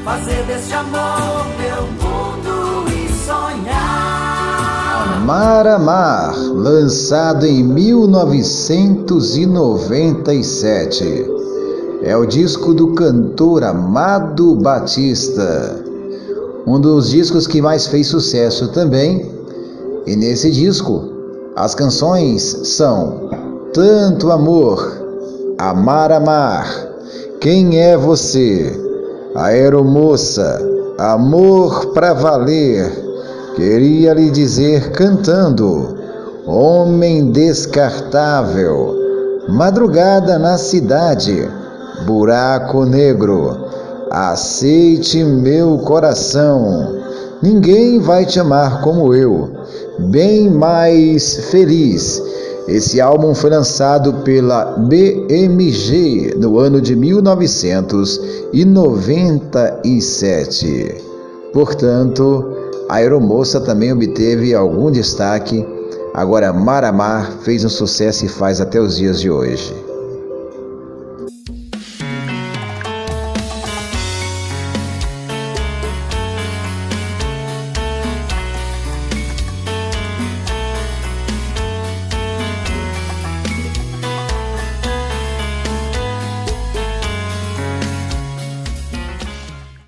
fazer deste amor meu mundo e sonhar. Amar, Amar, lançado em 1997. É o disco do cantor Amado Batista, um dos discos que mais fez sucesso também. E nesse disco, as canções são Tanto Amor, Amar, Amar, Quem é Você, Aeromoça, Amor pra Valer, Queria Lhe Dizer Cantando, Homem Descartável, Madrugada na Cidade, Buraco Negro, Aceite Meu Coração, Ninguém Vai Te Amar Como Eu, Bem Mais Feliz. Esse álbum foi lançado pela BMG no ano de 1997. Portanto, a Aeromoça também obteve algum destaque. Agora, Amar, Amar fez um sucesso e faz até os dias de hoje.